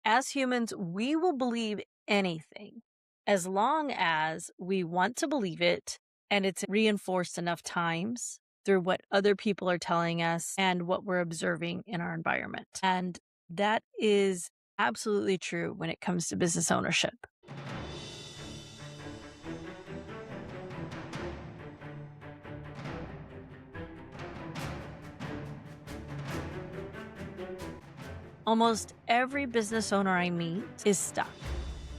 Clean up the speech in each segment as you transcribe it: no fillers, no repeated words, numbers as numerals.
As humans, we will believe anything as long as we want to believe it and it's reinforced enough times through what other people are telling us and what we're observing in our environment. And that is absolutely true when it comes to business ownership. Almost every business owner I meet is stuck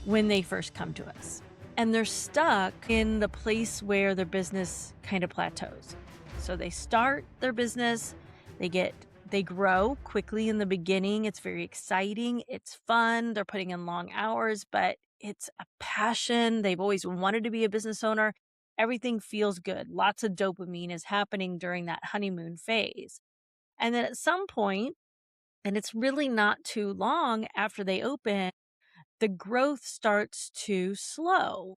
when they first come to us. And they're stuck in the place where their business kind of plateaus. So they start their business, they grow quickly in the beginning. It's very exciting, it's fun, they're putting in long hours, but it's a passion. They've always wanted to be a business owner. Everything feels good. Lots of dopamine is happening during that honeymoon phase. And then at some point, and it's really not too long after they open, the growth starts to slow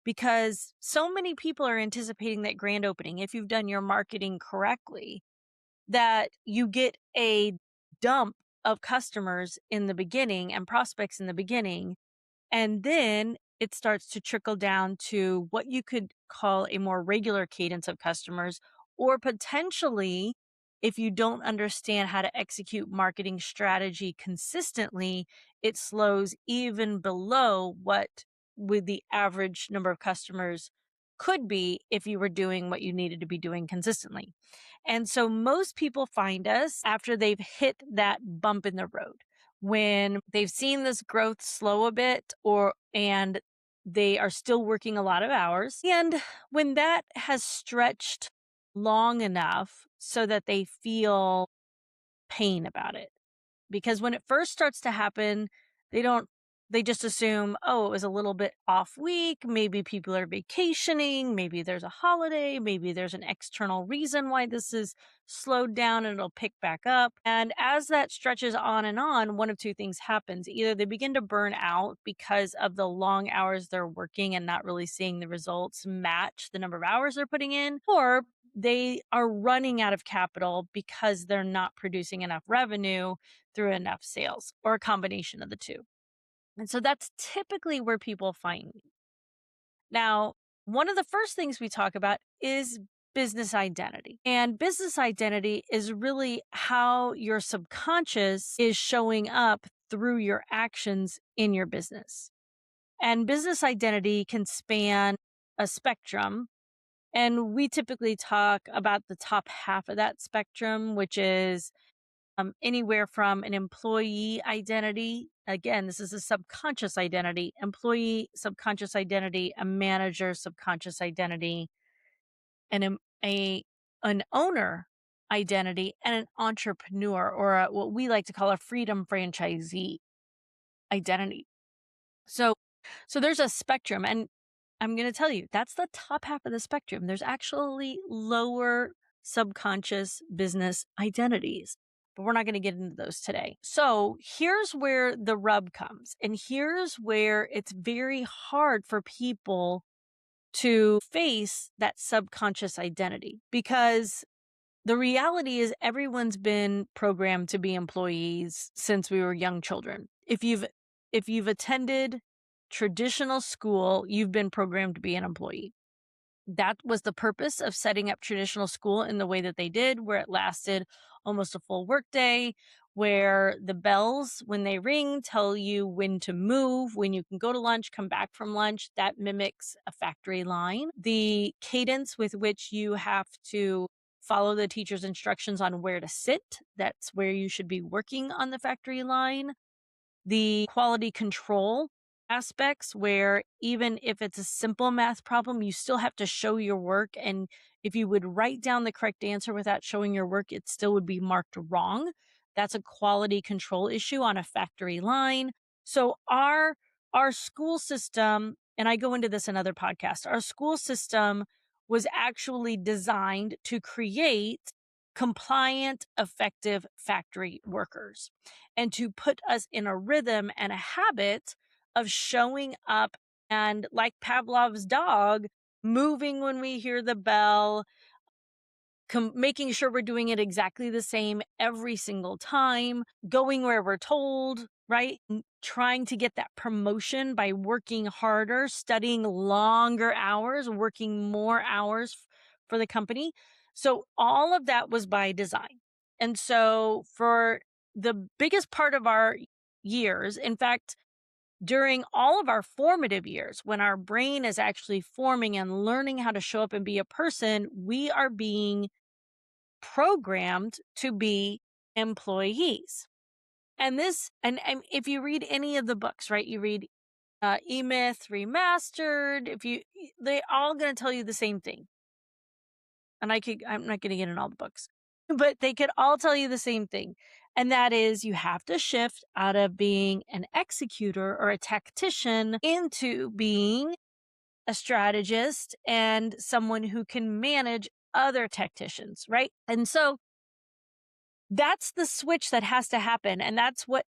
because so many people are anticipating that grand opening, if you've done your marketing correctly, that you get a dump of customers in the beginning and prospects in the beginning. And then it starts to trickle down to what you could call a more regular cadence of customers, or potentially, if you don't understand how to execute marketing strategy consistently, it slows even below what with the average number of customers could be if you were doing what you needed to be doing consistently. And so most people find us after they've hit that bump in the road, when they've seen this growth slow a bit, and they are still working a lot of hours. And when that has stretched long enough so that they feel pain about it. Because when it first starts to happen, they don't, they just assume, oh, it was a little bit off week. Maybe people are vacationing. Maybe there's a holiday. Maybe there's an external reason why this is slowed down and it'll pick back up. And as that stretches on, one of two things happens. Either they begin to burn out because of the long hours they're working and not really seeing the results match the number of hours they're putting in, or they are running out of capital because they're not producing enough revenue through enough sales, or a combination of the two. And so that's typically where people find me. Now, one of the first things we talk about is business identity. And business identity is really how your subconscious is showing up through your actions in your business. And business identity can span a spectrum. And we typically talk about the top half of that spectrum, which is anywhere from an employee identity. Again, this is a subconscious identity, employee subconscious identity, a manager subconscious identity, and an owner identity, and an entrepreneur, or what we like to call a freedom franchisee identity. So, so there's a spectrum, and I'm going to tell you that's the top half of the spectrum. There's actually lower subconscious business identities, but we're not going to get into those today. So here's where the rub comes. And here's where it's very hard for people to face that subconscious identity, because the reality is everyone's been programmed to be employees since we were young children. If you've attended traditional school, you've been programmed to be an employee. That was the purpose of setting up traditional school in the way that they did, where it lasted almost a full workday, where the bells, when they ring, tell you when to move, when you can go to lunch, come back from lunch. That mimics a factory line. The cadence with which you have to follow the teacher's instructions on where to sit, that's where you should be working on the factory line. The quality control aspects, where even if it's a simple math problem, you still have to show your work. And if you would write down the correct answer without showing your work, it still would be marked wrong. That's a quality control issue on a factory line. So our school system, and I go into this in other podcasts, our school system was actually designed to create compliant, effective factory workers, and to put us in a rhythm and a habit of showing up and, like Pavlov's dog, moving when we hear the bell, making sure we're doing it exactly the same every single time, going where we're told, right? trying to get that promotion by working harder, studying longer hours, working more hours for the company. So all of that was by design. And so for the biggest part of our years, in fact, during all of our formative years, when our brain is actually forming and learning how to show up and be a person, we are being programmed to be employees. And and if you read any of the books, right, you read E-Myth Remastered, they all going to tell you the same thing. And I'm not going to get in all the books, but they could all tell you the same thing. And that is you have to shift out of being an executor or a tactician into being a strategist and someone who can manage other tacticians, right? And so that's the switch that has to happen. And that's what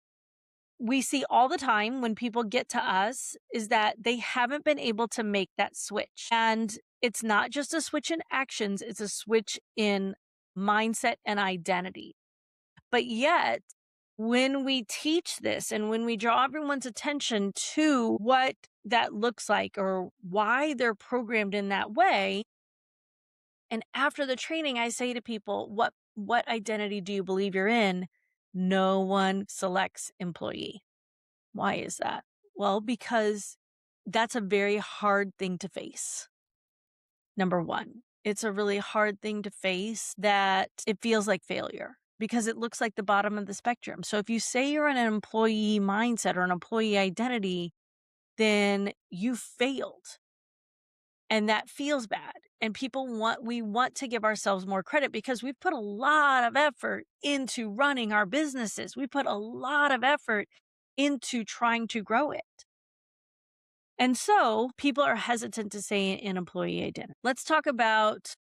we see all the time when people get to us, is that they haven't been able to make that switch. And it's not just a switch in actions, it's a switch in mindset and identity. But yet, when we teach this and when we draw everyone's attention to what that looks like or why they're programmed in that way, and after the training, I say to people, what identity do you believe you're in? No one selects employee. Why is that? Well, because that's a very hard thing to face. Number one, it's a really hard thing to face that it feels like failure because it looks like the bottom of the spectrum. So if you say you're in an employee mindset or an employee identity, then you failed. And that feels bad. And we want to give ourselves more credit because we've put a lot of effort into running our businesses. We put a lot of effort into trying to grow it. And so people are hesitant to say an employee identity. Let's talk about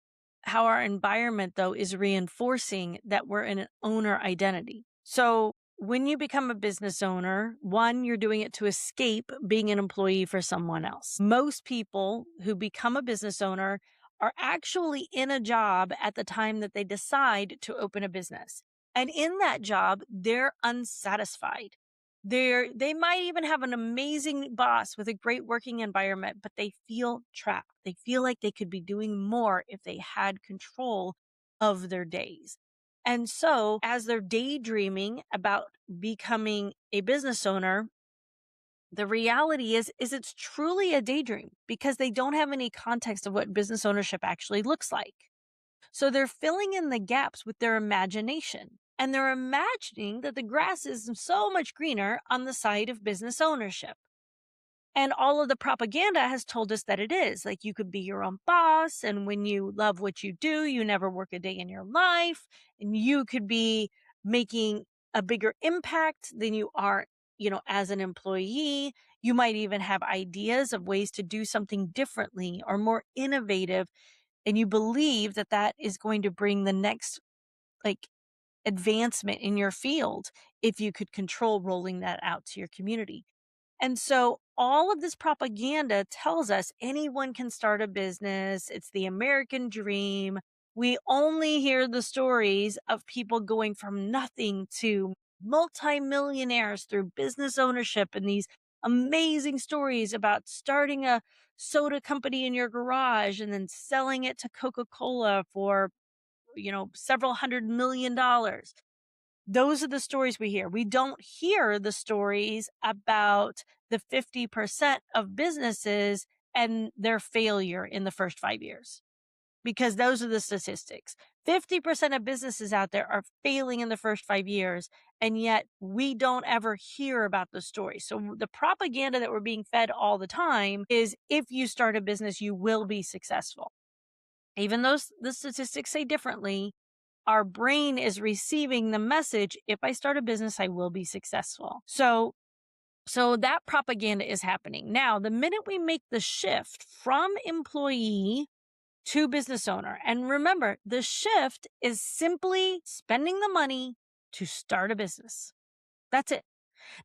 how our environment, though, is reinforcing that we're in an owner identity. So when you become a business owner, one, you're doing it to escape being an employee for someone else. Most people who become a business owner are actually in a job at the time that they decide to open a business. And in that job, they're unsatisfied. They might even have an amazing boss with a great working environment, but they feel trapped. They feel like they could be doing more if they had control of their days. And so as they're daydreaming about becoming a business owner, the reality is it's truly a daydream because they don't have any context of what business ownership actually looks like. So they're filling in the gaps with their imagination. And they're imagining that the grass is so much greener on the side of business ownership. And all of the propaganda has told us that it is. Like you could be your own boss. And when you love what you do, you never work a day in your life. And you could be making a bigger impact than you are, as an employee. You might even have ideas of ways to do something differently or more innovative. And you believe that that is going to bring the next, advancement in your field if you could control rolling that out to your community. And so all of this propaganda tells us anyone can start a business. It's the American dream. We only hear the stories of people going from nothing to multimillionaires through business ownership and these amazing stories about starting a soda company in your garage and then selling it to Coca-Cola for several $100 million. Those are the stories we hear. We don't hear the stories about the 50% of businesses and their failure in the first 5 years, because those are the statistics. 50% of businesses out there are failing in the first 5 years, and yet we don't ever hear about the story. So the propaganda that we're being fed all the time is if you start a business, you will be successful. Even though the statistics say differently, our brain is receiving the message, if I start a business, I will be successful. So that propaganda is happening. Now, the minute we make the shift from employee to business owner, and remember, the shift is simply spending the money to start a business. That's it.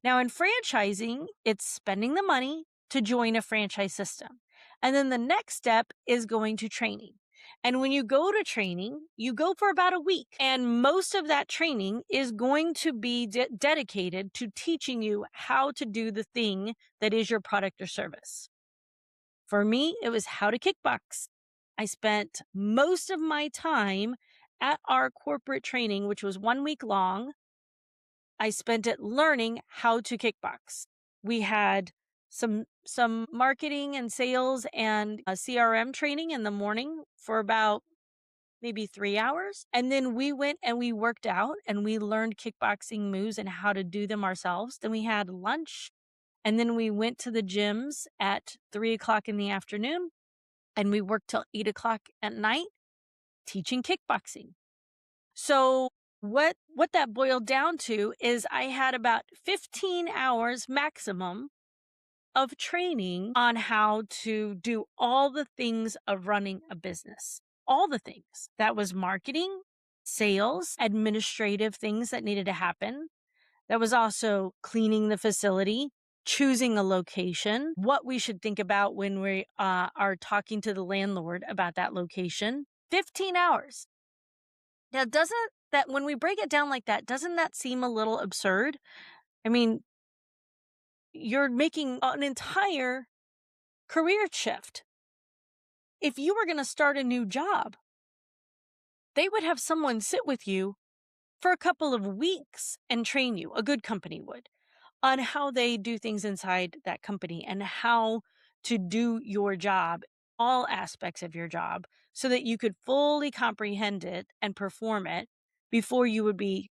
Now, in franchising, it's spending the money to join a franchise system. And then the next step is going to training. And when you go to training, you go for about a week. And most of that training is going to be dedicated to teaching you how to do the thing that is your product or service. For me, it was how to kickbox. I spent most of my time at our corporate training, which was 1 week long. I spent it learning how to kickbox. We had some marketing and sales and CRM training in the morning for about maybe 3 hours, and then we went and we worked out and we learned kickboxing moves and how to do them ourselves. Then we had lunch, and then we went to the gyms at 3 o'clock in the afternoon, and we worked till 8 o'clock at night teaching kickboxing. So what that boiled down to is I had about 15 hours maximum of training on how to do all the things of running a business. All the things. That was marketing, sales, administrative things that needed to happen. That was also cleaning the facility, choosing a location, what we should think about when we are talking to the landlord about that location. 15 hours. Now, doesn't that, when we break it down like that, doesn't that seem a little absurd? I mean, you're making an entire career shift. If you were going to start a new job, they would have someone sit with you for a couple of weeks and train you, a good company would, on how they do things inside that company and how to do your job, all aspects of your job, so that you could fully comprehend it and perform it before you would be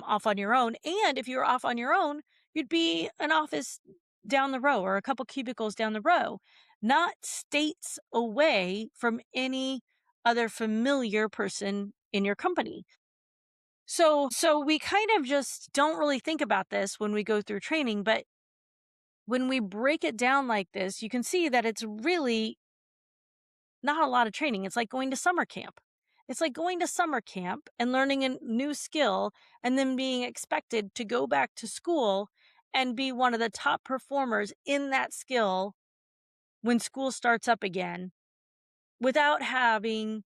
off on your own. And if you were off on your own, you'd be an office down the row or a couple cubicles down the row, not states away from any other familiar person in your company. So we kind of just don't really think about this when we go through training, but when we break it down like this, you can see that it's really not a lot of training. It's like going to summer camp. It's like going to summer camp and learning a new skill and then being expected to go back to school and be one of the top performers in that skill when school starts up again without having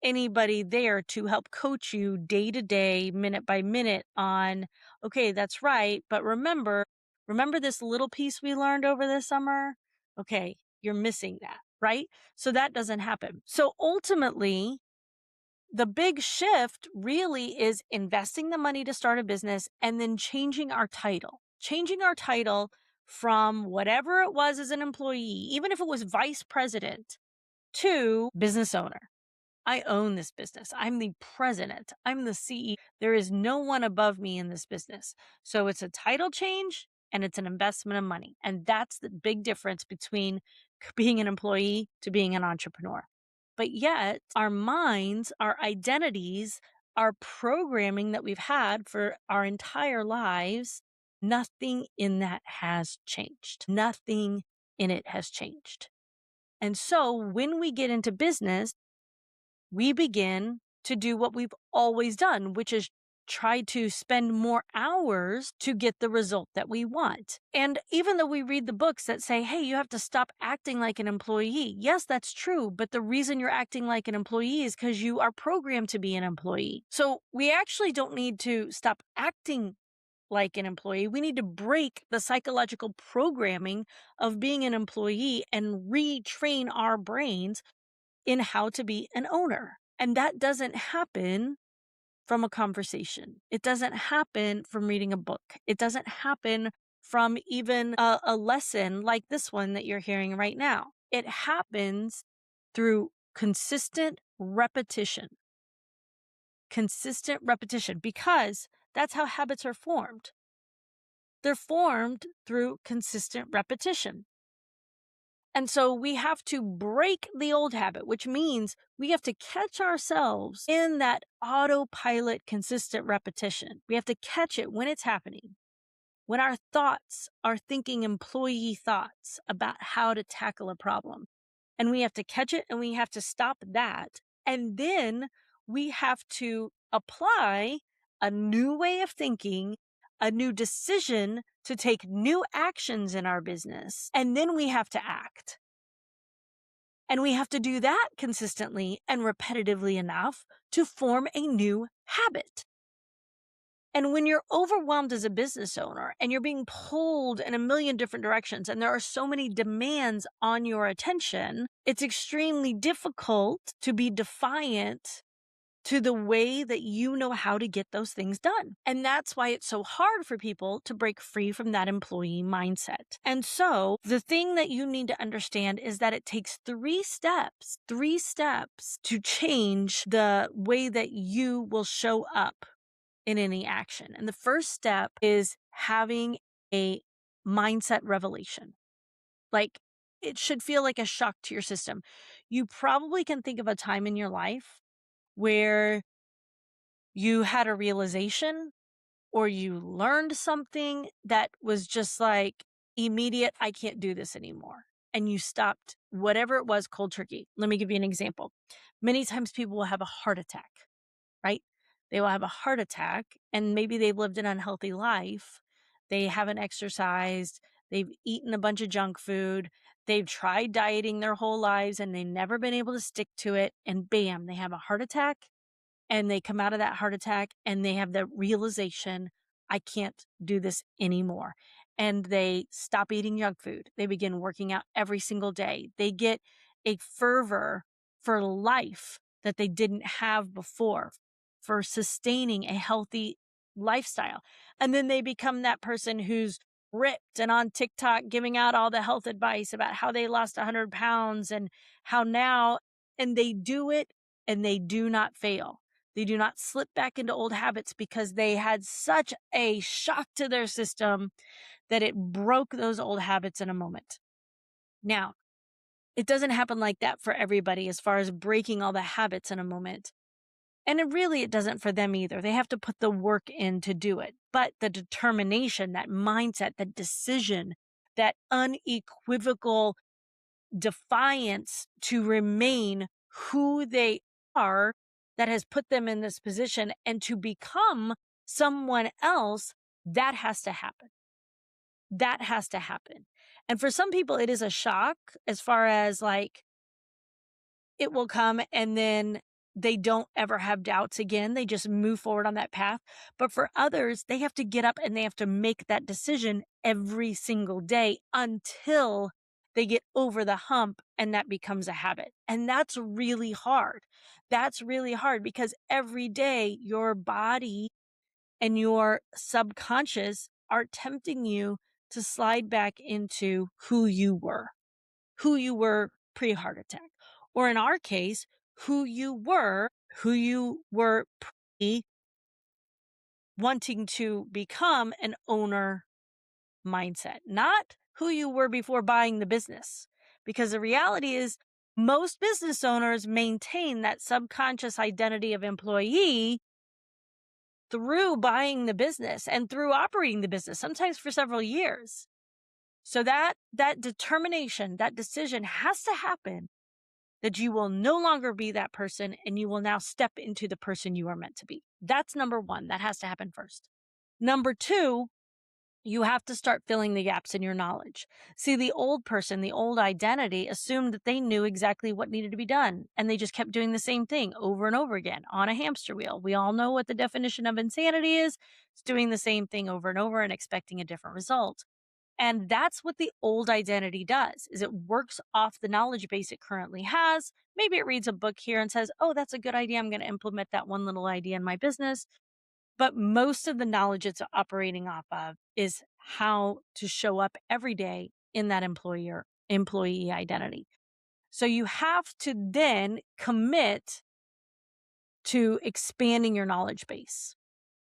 anybody there to help coach you day to day, minute by minute on, okay, that's right. But remember this little piece we learned over the summer? Okay, you're missing that, right? So that doesn't happen. So ultimately, the big shift really is investing the money to start a business and then changing our title from whatever it was as an employee, even if it was vice president, to business owner. I own this business. I'm the president. I'm the CEO. There is no one above me in this business. So it's a title change and it's an investment of money. And that's the big difference between being an employee to being an entrepreneur. But yet, our minds, our identities, our programming that we've had for our entire lives, nothing in that has changed. Nothing in it has changed. And so when we get into business, we begin to do what we've always done, which is try to spend more hours to get the result that we want. And even though we read the books that say, hey, you have to stop acting like an employee. Yes, that's true. But the reason you're acting like an employee is because you are programmed to be an employee. So we actually don't need to stop acting like an employee. We need to break the psychological programming of being an employee and retrain our brains in how to be an owner. And that doesn't happen from a conversation. It doesn't happen from reading a book. It doesn't happen from even a lesson like this one that you're hearing right now. It happens through consistent repetition. Consistent repetition, because that's how habits are formed. They're formed through consistent repetition. And so we have to break the old habit, which means we have to catch ourselves in that autopilot consistent repetition. We have to catch it when it's happening, when our thoughts are thinking employee thoughts about how to tackle a problem. And we have to catch it and we have to stop that. And then we have to apply a new way of thinking, a new decision to take new actions in our business. And then we have to act. And we have to do that consistently and repetitively enough to form a new habit. And when you're overwhelmed as a business owner and you're being pulled in a million different directions and there are so many demands on your attention, it's extremely difficult to be defiant to the way that you know how to get those things done. And that's why it's so hard for people to break free from that employee mindset. And so the thing that you need to understand is that it takes three steps to change the way that you will show up in any action. And the first step is having a mindset revelation. Like, it should feel like a shock to your system. You probably can think of a time in your life where you had a realization or you learned something that was just like immediate, I can't do this anymore. And you stopped whatever it was cold turkey. Let me give you an example. Many times people will have a heart attack, right? They will have a heart attack and maybe they've lived an unhealthy life. They haven't exercised. They've eaten a bunch of junk food. They've tried dieting their whole lives and they've never been able to stick to it. And bam, they have a heart attack and they come out of that heart attack and they have the realization, I can't do this anymore. And they stop eating junk food. They begin working out every single day. They get a fervor for life that they didn't have before, for sustaining a healthy lifestyle. And then they become that person who's ripped and on TikTok giving out all the health advice about how they lost 100 pounds and how now, and they do it and they do not fail. They do not slip back into old habits because they had such a shock to their system that it broke those old habits in a moment. Now, it doesn't happen like that for everybody as far as breaking all the habits in a moment. And it doesn't for them either. They have to put the work in to do it. But the determination, that mindset, that decision, that unequivocal defiance to remain who they are that has put them in this position and to become someone else, that has to happen. That has to happen. And for some people, it is a shock as far as like it will come and then they don't ever have doubts again. They just move forward on that path. But for others, they have to get up and they have to make that decision every single day until they get over the hump and that becomes a habit. And that's really hard. That's really hard because every day your body and your subconscious are tempting you to slide back into who you were pre-heart attack. Or in our case, who you were pre wanting to become an owner mindset, not who you were before buying the business. Because the reality is most business owners maintain that subconscious identity of employee through buying the business and through operating the business, sometimes for several years. So that determination, that decision has to happen that you will no longer be that person and you will now step into the person you are meant to be. That's number one. That has to happen first. Number two, you have to start filling the gaps in your knowledge. See, the old person, the old identity assumed that they knew exactly what needed to be done. And they just kept doing the same thing over and over again on a hamster wheel. We all know what the definition of insanity is. It's doing the same thing over and over and expecting a different result. And that's what the old identity does, is it works off the knowledge base it currently has. Maybe it reads a book here and says, oh, that's a good idea. I'm going to implement that one little idea in my business. But most of the knowledge it's operating off of is how to show up every day in that employee identity. So you have to then commit to expanding your knowledge base.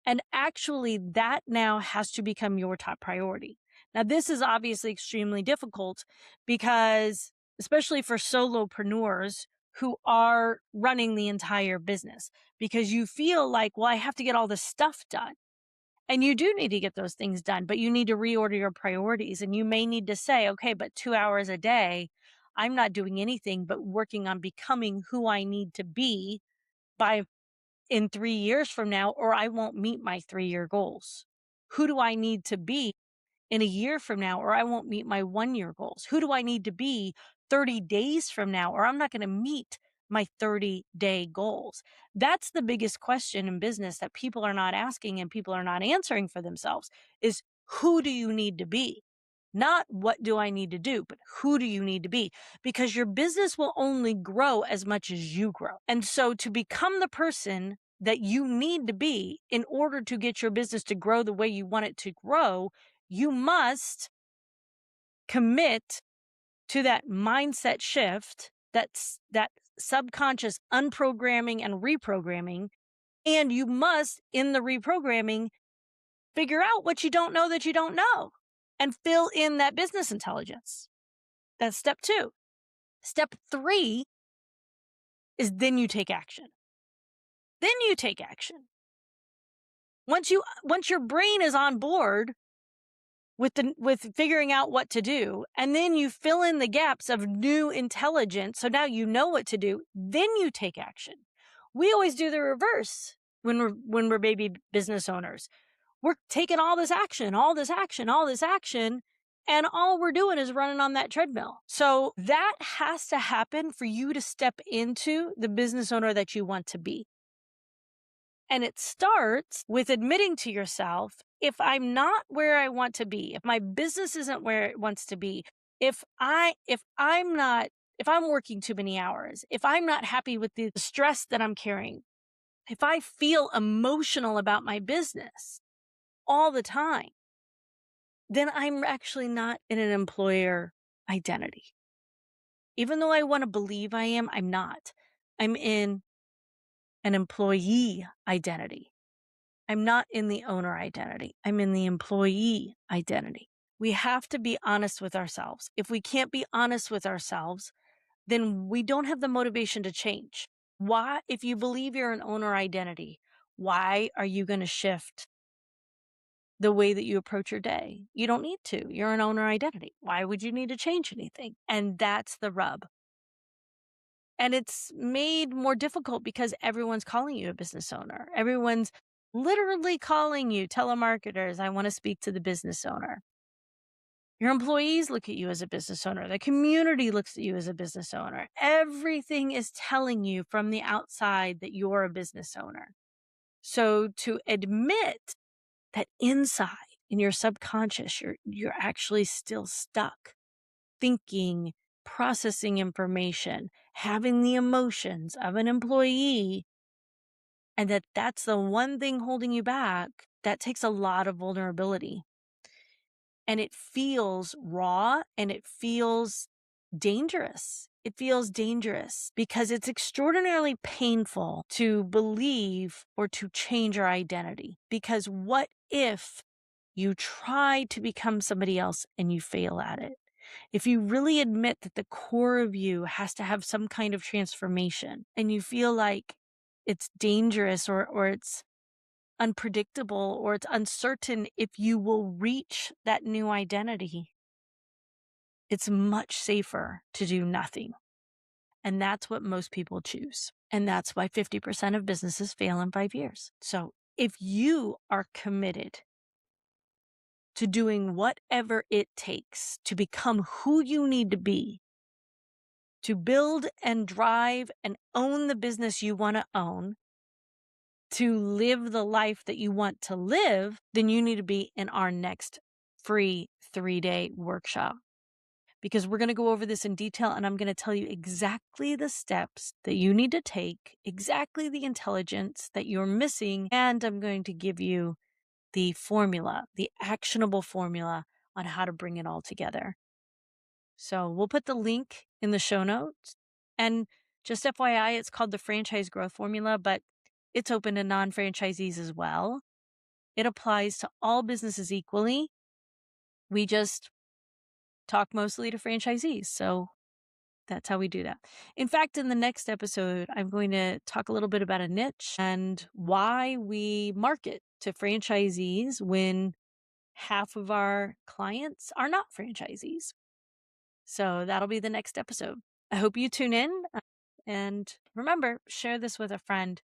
And actually, that now has to become your top priority. Now, this is obviously extremely difficult because, especially for solopreneurs who are running the entire business, because you feel like, well, I have to get all this stuff done. And you do need to get those things done, but you need to reorder your priorities. And you may need to say, okay, but 2 hours a day, I'm not doing anything but working on becoming who I need to be by in 3 years from now, or I won't meet my 3-year goals. Who do I need to be in a year from now, or I won't meet my 1-year goals? Who do I need to be 30 days from now, or I'm not going to meet my 30-day goals? That's the biggest question in business that people are not asking and people are not answering for themselves is who do you need to be? Not what do I need to do, but who do you need to be? Because your business will only grow as much as you grow. And so to become the person that you need to be in order to get your business to grow the way you want it to grow, you must commit to that mindset shift, that subconscious unprogramming and reprogramming. And you must, in the reprogramming, figure out what you don't know that you don't know and fill in that business intelligence. That's step 2. Step 3 is then you take action. Then you take action. Once your brain is on board with figuring out what to do, and then you fill in the gaps of new intelligence, so now you know what to do, then you take action. We always do the reverse when we're baby business owners. We're taking all this action, and all we're doing is running on that treadmill. So that has to happen for you to step into the business owner that you want to be. And it starts with admitting to yourself, if I'm not where I want to be, if my business isn't where it wants to be, if I'm working too many hours, if I'm not happy with the stress that I'm carrying, if I feel emotional about my business all the time, then I'm actually not in an employer identity. Even though I want to believe I am, I'm not. I'm in an employee identity. I'm not in the owner identity. I'm in the employee identity. We have to be honest with ourselves. If we can't be honest with ourselves, then we don't have the motivation to change. Why, if you believe you're an owner identity, why are you going to shift the way that you approach your day? You don't need to. You're an owner identity. Why would you need to change anything? And that's the rub. And it's made more difficult because everyone's calling you a business owner. Everyone's literally calling you telemarketers. I want to speak to the business owner. Your employees look at you as a business owner. The community looks at you as a business owner. Everything is telling you from the outside that you're a business owner. So to admit that inside in your subconscious, you're actually still stuck thinking, processing information, having the emotions of an employee, and that's the one thing holding you back, that takes a lot of vulnerability. And it feels raw and it feels dangerous. It feels dangerous because it's extraordinarily painful to believe or to change our identity. Because what if you try to become somebody else and you fail at it? If you really admit that the core of you has to have some kind of transformation and you feel like it's dangerous or it's unpredictable or it's uncertain if you will reach that new identity, it's much safer to do nothing. And that's what most people choose. And that's why 50% of businesses fail in 5 years. So if you are committed to doing whatever it takes to become who you need to be, to build and drive and own the business you want to own, to live the life that you want to live, then you need to be in our next free 3-day workshop. Because we're going to go over this in detail and I'm going to tell you exactly the steps that you need to take, exactly the intelligence that you're missing, and I'm going to give you the formula, the actionable formula on how to bring it all together. So we'll put the link in the show notes. And just FYI, it's called the Franchise Growth Formula, but it's open to non-franchisees as well. It applies to all businesses equally. We just talk mostly to franchisees. So that's how we do that. In fact, in the next episode, I'm going to talk a little bit about a niche and why we market to franchisees when half of our clients are not franchisees. So that'll be the next episode. I hope you tune in. And remember, share this with a friend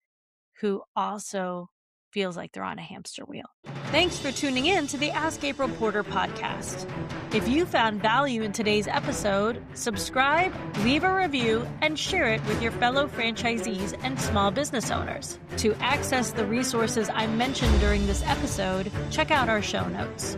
who also feels like they're on a hamster wheel. Thanks for tuning in to the Ask April Porter podcast. If you found value in today's episode, subscribe, leave a review, and share it with your fellow franchisees and small business owners. To access the resources I mentioned during this episode, check out our show notes.